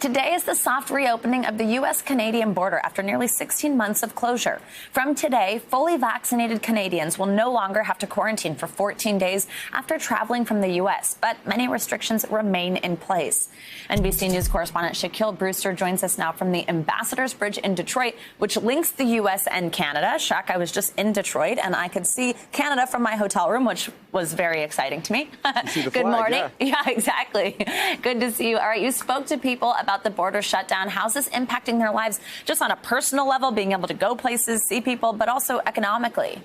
Today is the soft reopening of the U.S. Canadian border after nearly 16 months of closure. From today, fully vaccinated Canadians will no longer have to quarantine for 14 days after traveling from the U.S., but many restrictions remain in place. NBC News correspondent Shaq Brewster joins us now from the Ambassador's Bridge in Detroit, which links the U.S. and Canada. Shaq, I was just in Detroit, and I could see Canada from my hotel room, which was very exciting to me. Good morning. Yeah, exactly. Good to see you. All right, you spoke to people about the border shutdown. How's this impacting their lives just on a personal level, being able to go places, see people, but also economically?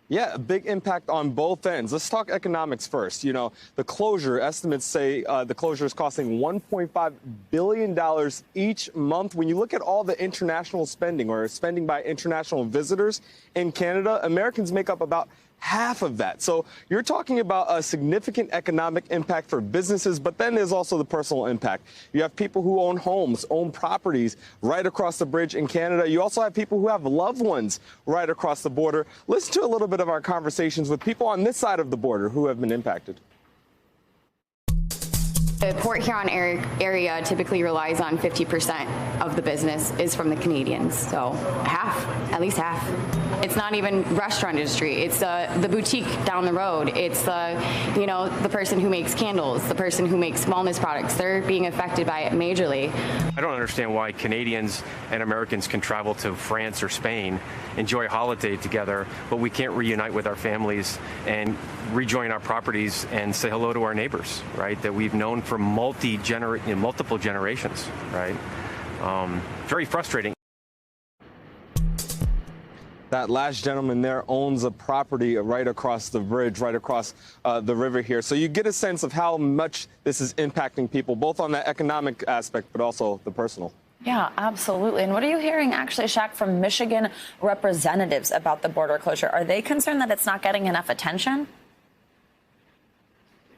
Yeah, a big impact on both ends. Let's talk economics first. You know, the closure, estimates say the closure is costing $1.5 billion each month. When you look at all the international spending or spending by international visitors in Canada, Americans make up about half of that. So you're talking about a significant economic impact for businesses, but then there's also the personal impact. You have people who own homes, own properties right across the bridge in Canada. You also have people who have loved ones right across the border. Listen to a little bit of our conversations with people on this side of the border who have been impacted. The Port Huron area typically relies on 50% of the business is from the Canadians, so half, at least half. It's not even restaurant industry. It's the boutique down the road. It's the person who makes candles, the person who makes wellness products. They're being affected by it majorly. I don't understand why Canadians and Americans can travel to France or Spain, enjoy a holiday together, but we can't reunite with our families and rejoin our properties and say hello to our neighbors, right? That we've known for multiple generations, right? Very frustrating. That last gentleman there owns a property right across the bridge, right across the river here. So you get a sense of how much this is impacting people, both on the economic aspect, but also the personal. Yeah, absolutely. And what are you hearing, actually, Shaq, from Michigan representatives about the border closure? Are they concerned that it's not getting enough attention?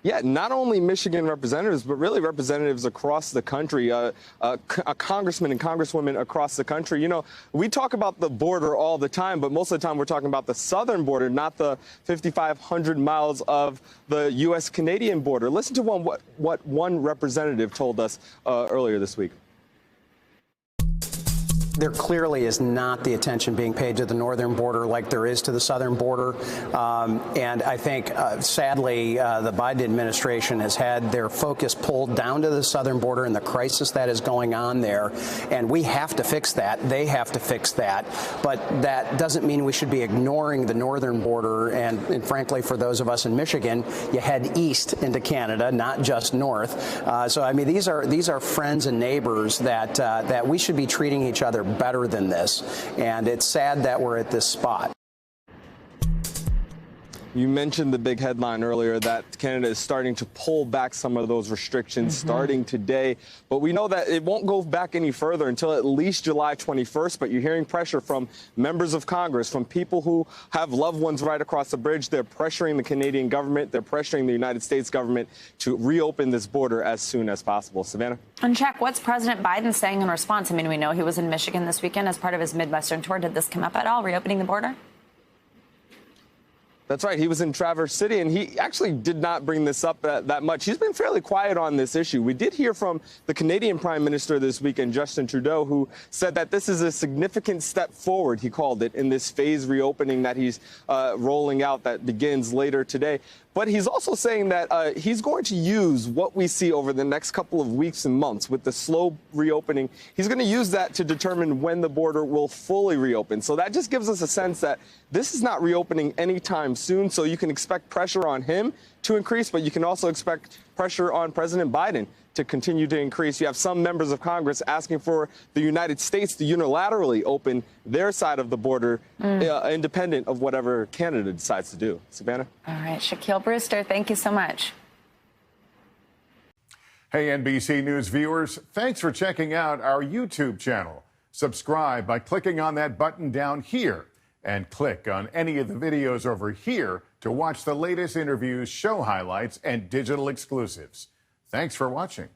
Yeah, not only Michigan representatives, but really representatives across the country, a congressman and congresswomen across the country. You know, we talk about the border all the time, but most of the time we're talking about the southern border, not the 5,500 miles of the U.S. Canadian border. Listen to what one representative told us earlier this week. There clearly is not the attention being paid to the northern border like there is to the southern border. And I think, sadly, the Biden administration has had their focus pulled down to the southern border and the crisis that is going on there. And we have to fix that. They have to fix that. But that doesn't mean we should be ignoring the northern border. And frankly, for those of us in Michigan, you head east into Canada, not just north. So, I mean, these are friends and neighbors that we should be treating each other better than this, and it's sad that we're at this spot. You mentioned the big headline earlier that Canada is starting to pull back some of those restrictions starting today. But we know that it won't go back any further until at least July 21st. But you're hearing pressure from members of Congress, from people who have loved ones right across the bridge. They're pressuring the Canadian government. They're pressuring the United States government to reopen this border as soon as possible. Savannah? And Shaq, what's President Biden saying in response? I mean, we know he was in Michigan this weekend as part of his Midwestern tour. Did this come up at all, reopening the border? That's right. He was in Traverse City, and he actually did not bring this up that much. He's been fairly quiet on this issue. We did hear from the Canadian Prime Minister this weekend, Justin Trudeau, who said that this is a significant step forward, he called it, in this phased reopening that he's rolling out that begins later today. But he's also saying that he's going to use what we see over the next couple of weeks and months with the slow reopening. He's going to use that to determine when the border will fully reopen. So that just gives us a sense that this is not reopening anytime soon. So you can expect pressure on him to increase, but you can also expect pressure on President Biden to continue to increase. You have some members of Congress asking for the United States to unilaterally open their side of the border, independent of whatever Canada decides to do. Savannah? All right, Shaq Brewster, thank you so much. Hey, NBC News viewers, thanks for checking out our YouTube channel. Subscribe by clicking on that button down here and click on any of the videos over here to watch the latest interviews, show highlights, and digital exclusives. Thanks for watching.